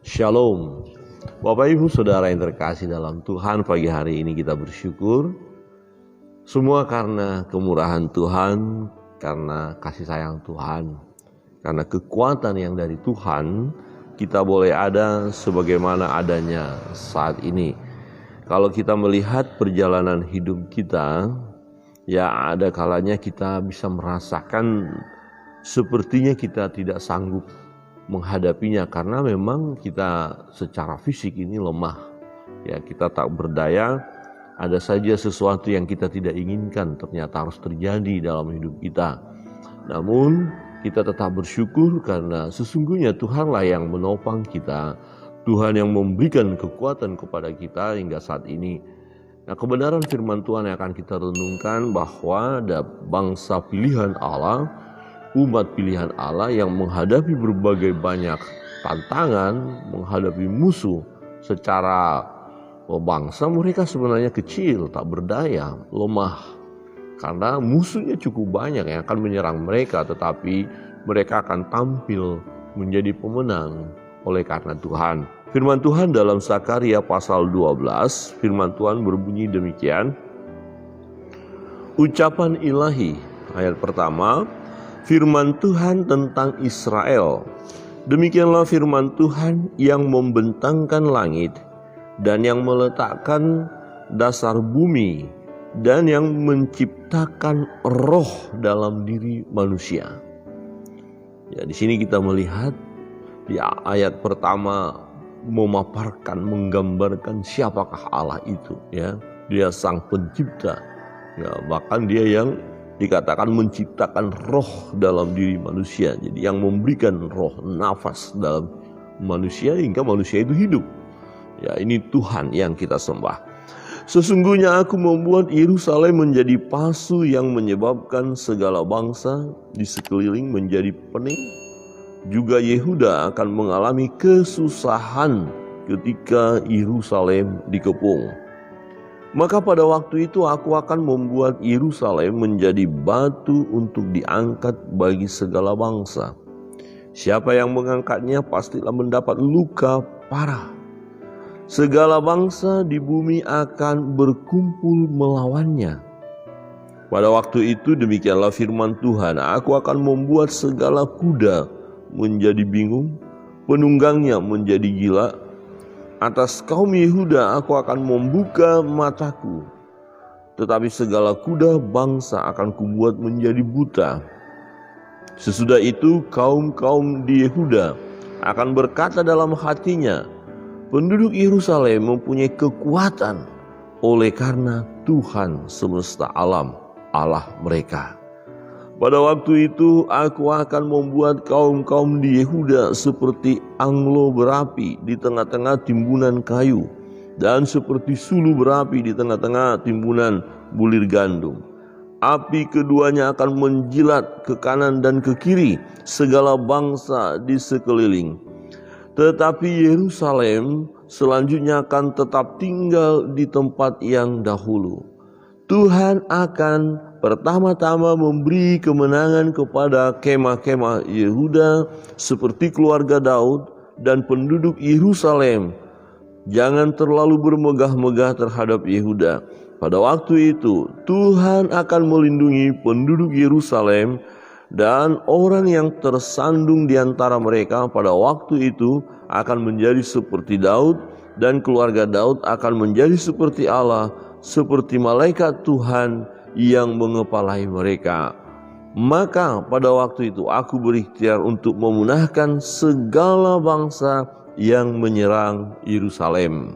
Shalom. Bapak Ibu Saudara yang terkasih dalam Tuhan, pagi hari ini kita bersyukur semua karena kemurahan Tuhan, karena kasih sayang Tuhan, karena kekuatan yang dari Tuhan kita boleh ada sebagaimana adanya saat ini. Kalau kita melihat perjalanan hidup kita, ya ada kalanya kita bisa merasakan sepertinya kita tidak sanggup menghadapinya karena memang kita secara fisik ini lemah. Ya, kita tak berdaya. Ada saja sesuatu yang kita tidak inginkan ternyata harus terjadi dalam hidup kita. Namun kita tetap bersyukur karena sesungguhnya Tuhanlah yang menopang kita. Tuhan yang memberikan kekuatan kepada kita hingga saat ini. Nah, kebenaran firman Tuhan yang akan kita renungkan bahwa ada bangsa pilihan Allah, umat pilihan Allah yang menghadapi berbagai banyak tantangan, menghadapi musuh secara bangsa mereka sebenarnya kecil, tak berdaya, lemah. Karena musuhnya cukup banyak yang akan menyerang mereka, tetapi mereka akan tampil menjadi pemenang oleh karena Tuhan. Firman Tuhan dalam Zakaria pasal 12, firman Tuhan berbunyi demikian. Ucapan ilahi, ayat pertama, firman Tuhan tentang Israel. Demikianlah firman Tuhan yang membentangkan langit dan yang meletakkan dasar bumi dan yang menciptakan roh dalam diri manusia. Ya, di sini kita melihat di ayat pertama memaparkan, menggambarkan siapakah Allah itu. Ya, Dia sang pencipta. Ya, bahkan Dia yang dikatakan menciptakan roh dalam diri manusia. Jadi yang memberikan roh, nafas dalam manusia hingga manusia itu hidup. Ya, ini Tuhan yang kita sembah. Sesungguhnya aku membuat Yerusalem menjadi pasu yang menyebabkan segala bangsa di sekeliling menjadi pening. Juga Yehuda akan mengalami kesusahan ketika Yerusalem dikepung. Maka pada waktu itu aku akan membuat Yerusalem menjadi batu untuk diangkat bagi segala bangsa. Siapa yang mengangkatnya pastilah mendapat luka parah. Segala bangsa di bumi akan berkumpul melawannya. Pada waktu itu demikianlah firman Tuhan, aku akan membuat segala kuda menjadi bingung, penunggangnya menjadi gila. Atas kaum Yehuda aku akan membuka mataku, tetapi segala kuda bangsa akan kubuat menjadi buta. Sesudah itu kaum-kaum di Yehuda akan berkata dalam hatinya, penduduk Yerusalem mempunyai kekuatan oleh karena Tuhan semesta alam, Allah mereka. Pada waktu itu aku akan membuat kaum-kaum di Yehuda seperti anglo berapi di tengah-tengah timbunan kayu, dan seperti sulu berapi di tengah-tengah timbunan bulir gandum. Api keduanya akan menjilat ke kanan dan ke kiri segala bangsa di sekeliling. Tetapi Yerusalem selanjutnya akan tetap tinggal di tempat yang dahulu. Tuhan akan pertama-tama memberi kemenangan kepada kemah-kemah Yehuda seperti keluarga Daud dan penduduk Yerusalem. Jangan terlalu bermegah-megah terhadap Yehuda. Pada waktu itu Tuhan akan melindungi penduduk Yerusalem, dan orang yang tersandung di antara mereka pada waktu itu akan menjadi seperti Daud, dan keluarga Daud akan menjadi seperti Allah, seperti malaikat Tuhan yang mengepalai mereka. Maka pada waktu itu aku berikhtiar untuk memunahkan segala bangsa yang menyerang Yerusalem.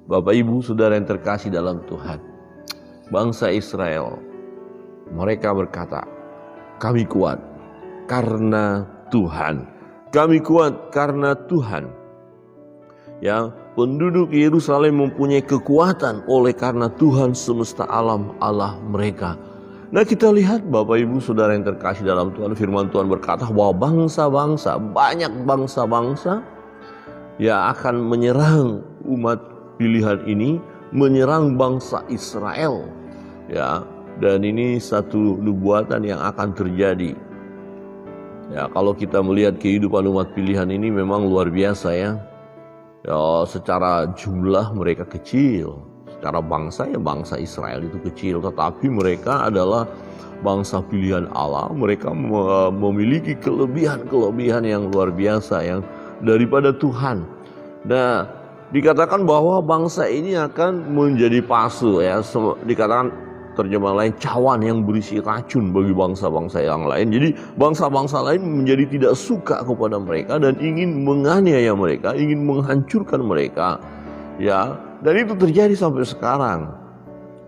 Bapak Ibu Saudara yang terkasih dalam Tuhan, bangsa Israel, mereka berkata, kami kuat karena Tuhan. Kami kuat karena Tuhan. Ya, penduduk Yerusalem mempunyai kekuatan oleh karena Tuhan semesta alam, Allah mereka. Nah, kita lihat Bapak Ibu Saudara yang terkasih dalam Tuhan, firman Tuhan berkata bahwa bangsa-bangsa, banyak bangsa-bangsa ya akan menyerang umat pilihan ini, menyerang bangsa Israel. Ya, dan ini satu nubuatan yang akan terjadi. Ya, kalau kita melihat kehidupan umat pilihan ini memang luar biasa ya. Ya, secara jumlah mereka kecil, secara bangsa ya bangsa Israel itu kecil, tetapi mereka adalah bangsa pilihan Allah. Mereka memiliki kelebihan-kelebihan yang luar biasa yang daripada Tuhan. Nah, dikatakan bahwa bangsa ini akan menjadi pasu ya, dikatakan terjemah lain cawan yang berisi racun bagi bangsa-bangsa yang lain. Jadi bangsa-bangsa lain menjadi tidak suka kepada mereka dan ingin menganiaya mereka, ingin menghancurkan mereka. Ya, dan itu terjadi sampai sekarang.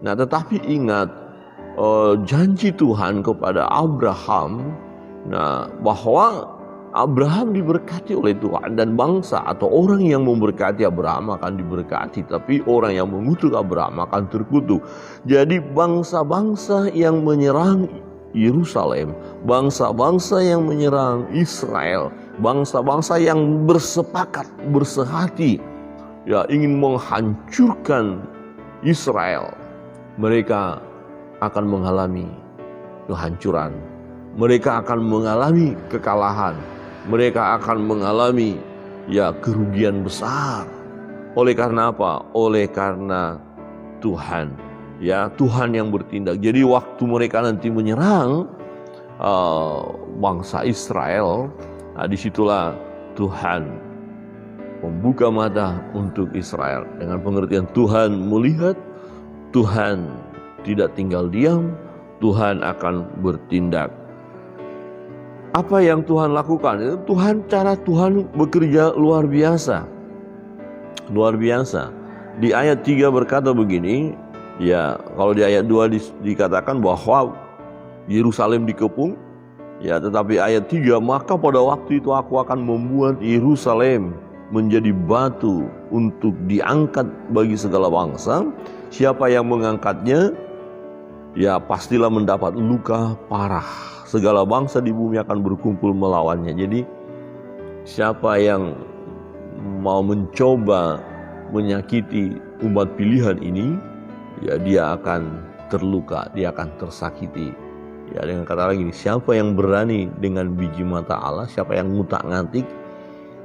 Nah, tetapi ingat janji Tuhan kepada Abraham, nah, bahwa Abraham diberkati oleh Tuhan dan bangsa atau orang yang memberkati Abraham akan diberkati, tapi orang yang mengutuk Abraham akan terkutuk. Jadi bangsa-bangsa yang menyerang Yerusalem, bangsa-bangsa yang menyerang Israel, bangsa-bangsa yang bersepakat, bersehati ya ingin menghancurkan Israel, mereka akan mengalami kehancuran. Mereka akan mengalami kekalahan. Mereka akan mengalami ya kerugian besar. Oleh karena apa? Oleh karena Tuhan. Ya, Tuhan yang bertindak. Jadi waktu mereka nanti menyerang bangsa Israel, nah disitulah Tuhan membuka mata untuk Israel. Dengan pengertian Tuhan melihat, Tuhan tidak tinggal diam, Tuhan akan bertindak. Apa yang Tuhan lakukan? Cara Tuhan bekerja luar biasa. Luar biasa. Di ayat 3 berkata begini, ya kalau di ayat 2 dikatakan bahwa Yerusalem dikepung, ya tetapi ayat 3, maka pada waktu itu aku akan membuat Yerusalem menjadi batu untuk diangkat bagi segala bangsa. Siapa yang mengangkatnya, ya pastilah mendapat luka parah. Segala bangsa di bumi akan berkumpul melawannya. Jadi siapa yang mau mencoba menyakiti umat pilihan ini, ya dia akan terluka, dia akan tersakiti. Ya dengan kata lain, siapa yang berani dengan biji mata Allah, siapa yang ngutak-ngatik,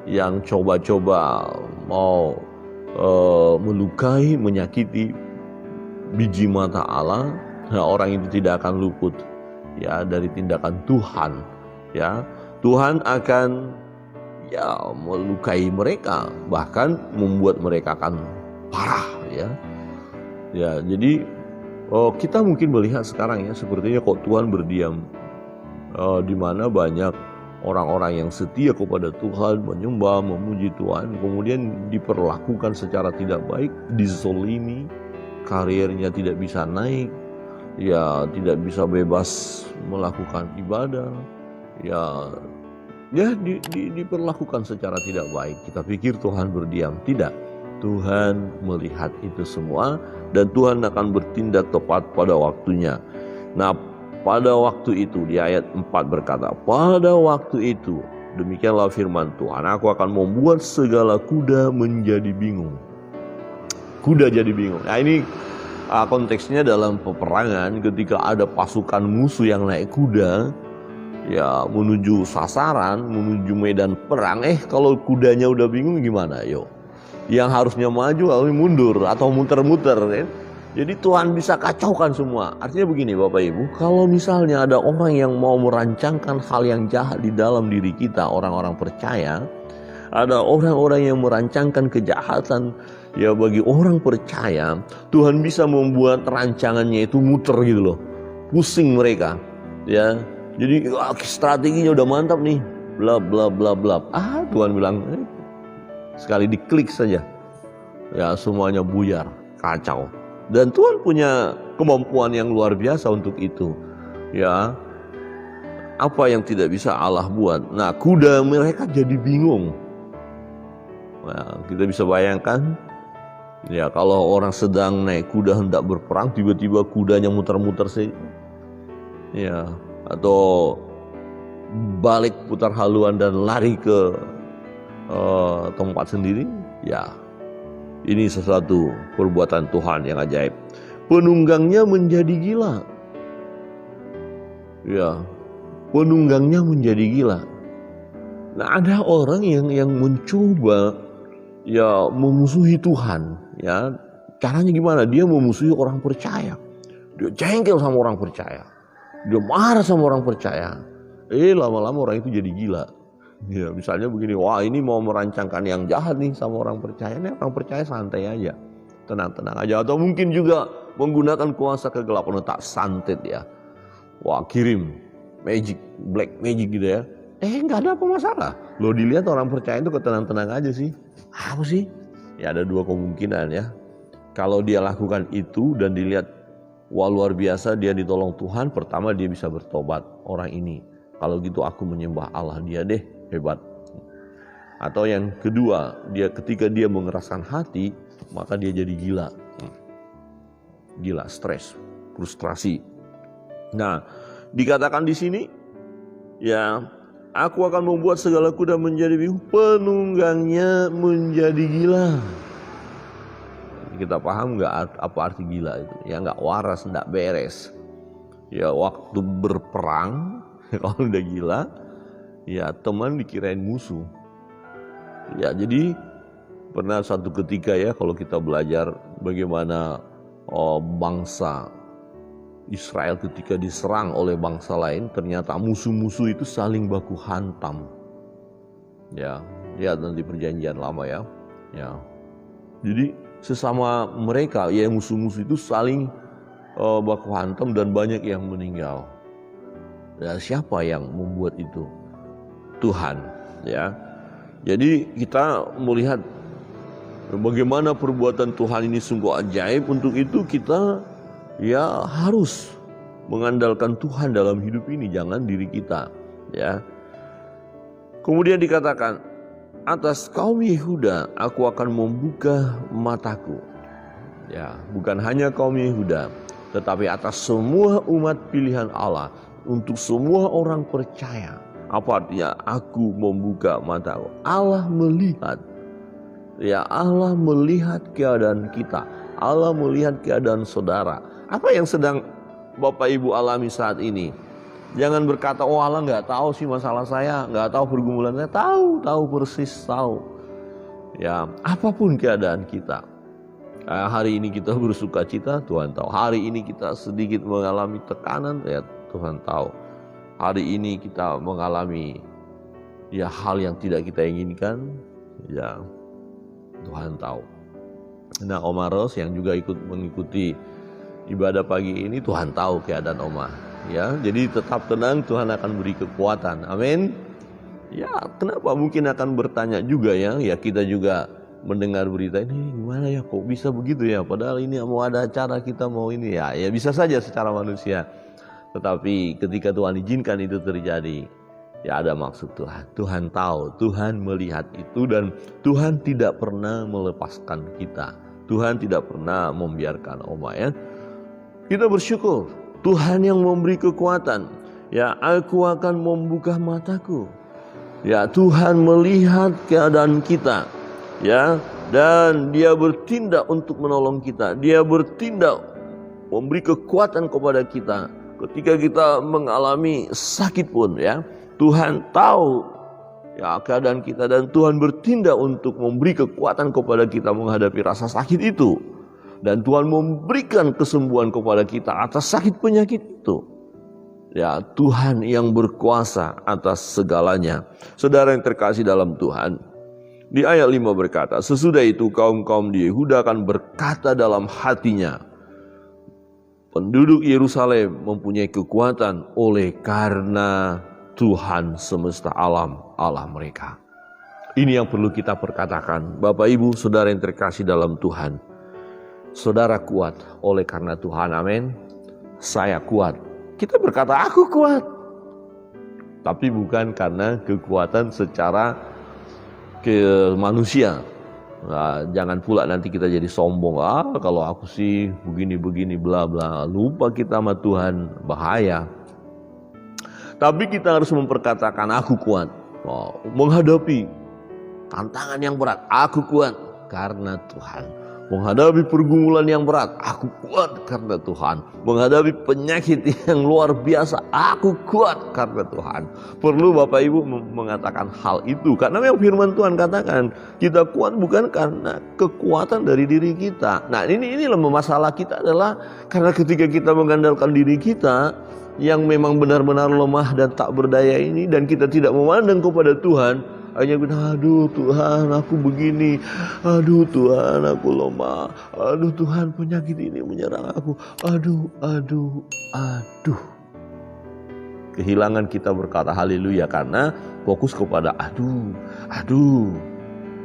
yang coba-coba mau melukai, menyakiti biji mata Allah, nah orang itu tidak akan luput ya dari tindakan Tuhan. Ya, Tuhan akan ya melukai mereka, bahkan membuat mereka akan parah ya. Ya, jadi kita mungkin melihat sekarang ya sepertinya kok Tuhan berdiam, di mana banyak orang-orang yang setia kepada Tuhan, menyembah, memuji Tuhan, kemudian diperlakukan secara tidak baik, dizolimi, karirnya tidak bisa naik, ya tidak bisa bebas melakukan ibadah, ya diperlakukan secara tidak baik. Kita pikir Tuhan berdiam, tidak. Tuhan melihat itu semua dan Tuhan akan bertindak tepat pada waktunya. Nah, pada waktu itu di ayat 4 berkata, pada waktu itu demikianlah firman Tuhan, aku akan membuat segala kuda menjadi bingung. Kuda jadi bingung. Nah ini konteksnya dalam peperangan, ketika ada pasukan musuh yang naik kuda ya menuju sasaran, menuju medan perang, kalau kudanya udah bingung gimana? Yo, yang harusnya maju harus mundur atau muter-muter ya. Jadi Tuhan bisa kacaukan semua. Artinya begini Bapak Ibu, kalau misalnya ada orang yang mau merancangkan hal yang jahat di dalam diri kita, orang-orang percaya, ada orang-orang yang merancangkan kejahatan ya bagi orang percaya, Tuhan bisa membuat rancangannya itu muter gitu loh, pusing mereka ya. Jadi strateginya udah mantap nih, bla bla bla bla. Tuhan bilang sekali diklik saja ya semuanya buyar, kacau. Dan Tuhan punya kemampuan yang luar biasa untuk itu ya. Apa yang tidak bisa Allah buat? Nah, kuda mereka jadi bingung. Nah, kita bisa bayangkan ya kalau orang sedang naik kuda hendak berperang, tiba-tiba kudanya muter-muter sih ya, atau balik putar haluan dan lari ke tempat sendiri ya. Ini sesuatu perbuatan Tuhan yang ajaib. Penunggangnya menjadi gila. Ya, penunggangnya menjadi gila. Nah, ada orang yang mencoba ya memusuhi Tuhan, ya. Caranya gimana? Dia memusuhi orang percaya. Dia jengkel sama orang percaya. Dia marah sama orang percaya. Lama-lama orang itu jadi gila. Ya, misalnya begini, wah ini mau merancangkan yang jahat nih sama orang percaya. Ini orang percaya santai aja, tenang-tenang aja. Atau mungkin juga menggunakan kuasa kegelapan, tak santet ya. Wah kirim magic, black magic gitu ya. Nggak ada apa masalah. Lo dilihat orang percaya itu ketenang-tenang aja sih. Apa sih? Ya ada dua kemungkinan ya. Kalau dia lakukan itu dan dilihat, wah luar biasa dia ditolong Tuhan, pertama dia bisa bertobat orang ini. Kalau gitu aku menyembah Allah dia deh, hebat. Atau yang kedua, ketika dia mengeraskan hati, maka dia jadi gila. Gila, stres, frustrasi. Nah, dikatakan di sini, ya, aku akan membuat segala kuda menjadi bingung, penunggangnya menjadi gila. Kita paham nggak apa arti gila itu? Ya nggak waras, nggak beres. Ya waktu berperang, kalau udah gila, ya teman dikirain musuh. Ya jadi pernah satu ketika ya kalau kita belajar bagaimana bangsa Israel ketika diserang oleh bangsa lain, ternyata musuh-musuh itu saling baku hantam. Ya, lihat nanti perjanjian lama ya. Ya, jadi sesama mereka, ya musuh-musuh itu saling baku hantam dan banyak yang meninggal. Dan siapa yang membuat itu? Tuhan, ya. Jadi kita melihat bagaimana perbuatan Tuhan ini sungguh ajaib. Untuk itu kita ya harus mengandalkan Tuhan dalam hidup ini, jangan diri kita, ya. Kemudian dikatakan, atas kaum Yehuda aku akan membuka mataku. Ya, bukan hanya kaum Yehuda, tetapi atas semua umat pilihan Allah, untuk semua orang percaya. Apa artinya aku membuka mataku? Allah melihat. Ya, Allah melihat keadaan kita. Allah melihat keadaan saudara. Apa yang sedang Bapak Ibu alami saat ini? Jangan berkata, oh Allah nggak tahu sih masalah saya, nggak tahu pergumulan saya. Tahu persis tahu. Ya, apapun keadaan kita. Hari ini kita bersuka cita, Tuhan tahu. Hari ini kita sedikit mengalami tekanan, ya Tuhan tahu. Hari ini kita mengalami ya hal yang tidak kita inginkan, ya Tuhan tahu. Nah, Oma Ros yang juga ikut mengikuti ibadah pagi ini, Tuhan tahu keadaan Oma. Ya, jadi tetap tenang, Tuhan akan beri kekuatan. Amin. Ya, kenapa mungkin akan bertanya juga ya? Ya kita juga mendengar berita ini gimana ya, kok bisa begitu ya? Padahal ini mau ada acara, kita mau ini ya. Ya bisa saja secara manusia. Tetapi ketika Tuhan izinkan itu terjadi, ya ada maksud Tuhan. Tuhan tahu, Tuhan melihat itu, dan Tuhan tidak pernah melepaskan kita. Tuhan tidak pernah membiarkan Oma ya. Kita bersyukur. Tuhan yang memberi kekuatan. Ya, aku akan membuka mataku. Ya, Tuhan melihat keadaan kita. Ya, dan Dia bertindak untuk menolong kita. Dia bertindak memberi kekuatan kepada kita. Ketika kita mengalami sakit pun ya, Tuhan tahu ya keadaan kita, dan Tuhan bertindak untuk memberi kekuatan kepada kita menghadapi rasa sakit itu. Dan Tuhan memberikan kesembuhan kepada kita atas sakit penyakit itu. Ya, Tuhan yang berkuasa atas segalanya. Saudara yang terkasih dalam Tuhan, di ayat 5 berkata, sesudah itu kaum-kaum di Yehuda akan berkata dalam hatinya, penduduk Yerusalem mempunyai kekuatan oleh karena Tuhan semesta alam, Allah mereka. Ini yang perlu kita perkatakan, Bapak Ibu, saudara yang terkasih dalam Tuhan. Saudara kuat oleh karena Tuhan, amin. Saya kuat. Kita berkata aku kuat, tapi bukan karena kekuatan secara manusia. Nah, jangan pula nanti kita jadi sombong. Kalau aku sih begini bla bla. Lupa kita sama Tuhan, bahaya. Tapi kita harus memperkatakan aku kuat. Menghadapi tantangan yang berat, aku kuat karena Tuhan. Menghadapi pergumulan yang berat, aku kuat karena Tuhan. Menghadapi penyakit yang luar biasa, aku kuat karena Tuhan. Perlu Bapak Ibu mengatakan hal itu, karena memang firman Tuhan katakan kita kuat bukan karena kekuatan dari diri kita. Nah, inilah masalah kita adalah karena ketika kita mengandalkan diri kita yang memang benar-benar lemah dan tak berdaya ini, dan kita tidak memandang kepada Tuhan, hanya bilang, aduh Tuhan aku begini, aduh Tuhan aku lemah, aduh Tuhan penyakit ini menyerang aku, aduh. Kehilangan kita berkata haleluya karena fokus kepada aduh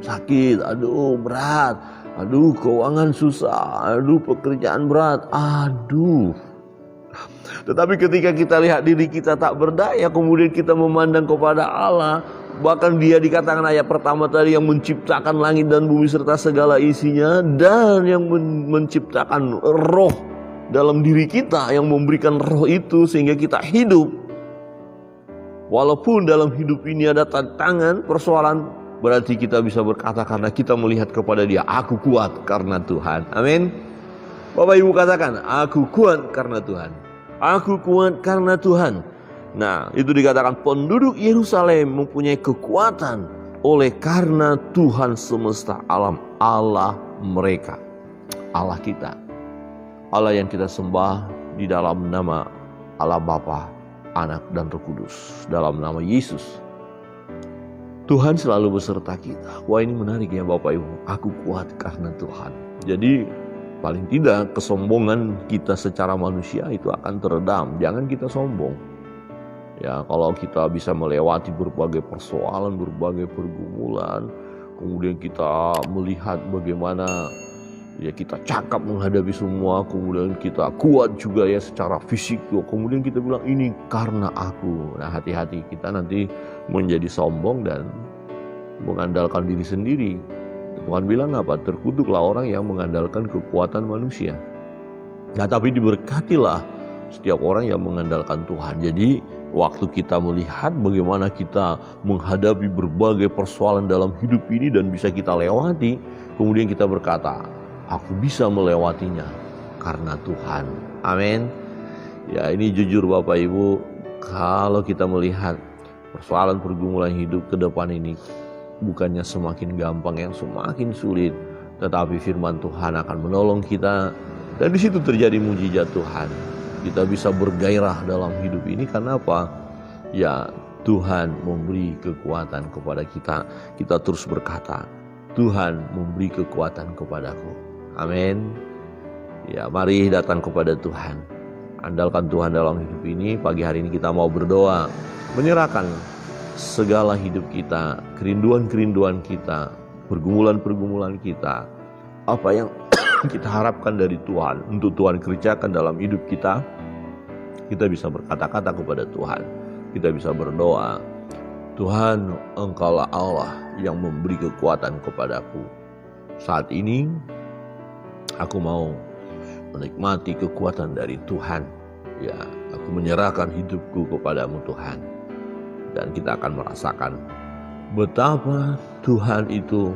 sakit, aduh berat, aduh keuangan susah, aduh pekerjaan berat, aduh. Tetapi ketika kita lihat diri kita tak berdaya, kemudian kita memandang kepada Allah, bahkan Dia dikatakan ayat pertama tadi yang menciptakan langit dan bumi serta segala isinya, dan yang menciptakan roh dalam diri kita, yang memberikan roh itu sehingga kita hidup. Walaupun dalam hidup ini ada tantangan, persoalan, berarti kita bisa berkata karena kita melihat kepada Dia, aku kuat karena Tuhan. Amin. Bapak Ibu katakan, aku kuat karena Tuhan. Aku kuat karena Tuhan. Nah, itu dikatakan penduduk Yerusalem mempunyai kekuatan oleh karena Tuhan semesta alam, Allah mereka, Allah kita, Allah yang kita sembah di dalam nama Allah Bapa, Anak dan Roh Kudus, dalam nama Yesus. Tuhan selalu beserta kita. Wah, ini menarik ya Bapak Ibu. Aku kuat karena Tuhan. Jadi paling tidak kesombongan kita secara manusia itu akan teredam. Jangan kita sombong. Ya, kalau kita bisa melewati berbagai persoalan, berbagai pergumulan, kemudian kita melihat bagaimana ya kita cakap menghadapi semua, kemudian kita kuat juga ya secara fisik, kemudian kita bilang ini karena aku. Nah, hati-hati kita nanti menjadi sombong dan mengandalkan diri sendiri. Tuhan bilang apa? Terkutuklah orang yang mengandalkan kekuatan manusia. Nah, tapi diberkatilah setiap orang yang mengandalkan Tuhan. Jadi waktu kita melihat bagaimana kita menghadapi berbagai persoalan dalam hidup ini dan bisa kita lewati, kemudian kita berkata, aku bisa melewatinya karena Tuhan. Amin. Ya, ini jujur Bapak Ibu, kalau kita melihat persoalan pergumulan hidup ke depan ini, bukannya semakin gampang, yang semakin sulit, tetapi firman Tuhan akan menolong kita, dan di situ terjadi mujizat Tuhan. Kita bisa bergairah dalam hidup ini karena apa? Ya, Tuhan memberi kekuatan kepada kita. Kita terus berkata, Tuhan memberi kekuatan kepadaku. Amin. Ya, mari datang kepada Tuhan. Andalkan Tuhan dalam hidup ini. Pagi hari ini kita mau berdoa, menyerahkan segala hidup kita, kerinduan-kerinduan kita, pergumulan-pergumulan kita, apa yang kita harapkan dari Tuhan untuk Tuhan kerjakan dalam hidup kita. Kita bisa berkata-kata kepada Tuhan, kita bisa berdoa, Tuhan, Engkaulah Allah yang memberi kekuatan kepadaku. Saat ini aku mau menikmati kekuatan dari Tuhan. Ya, aku menyerahkan hidupku kepadamu Tuhan. Dan kita akan merasakan betapa Tuhan itu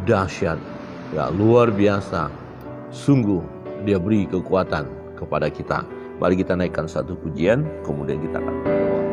dahsyat, ya, luar biasa. Sungguh Dia beri kekuatan kepada kita. Mari kita naikkan satu pujian, kemudian kita akan berdoa.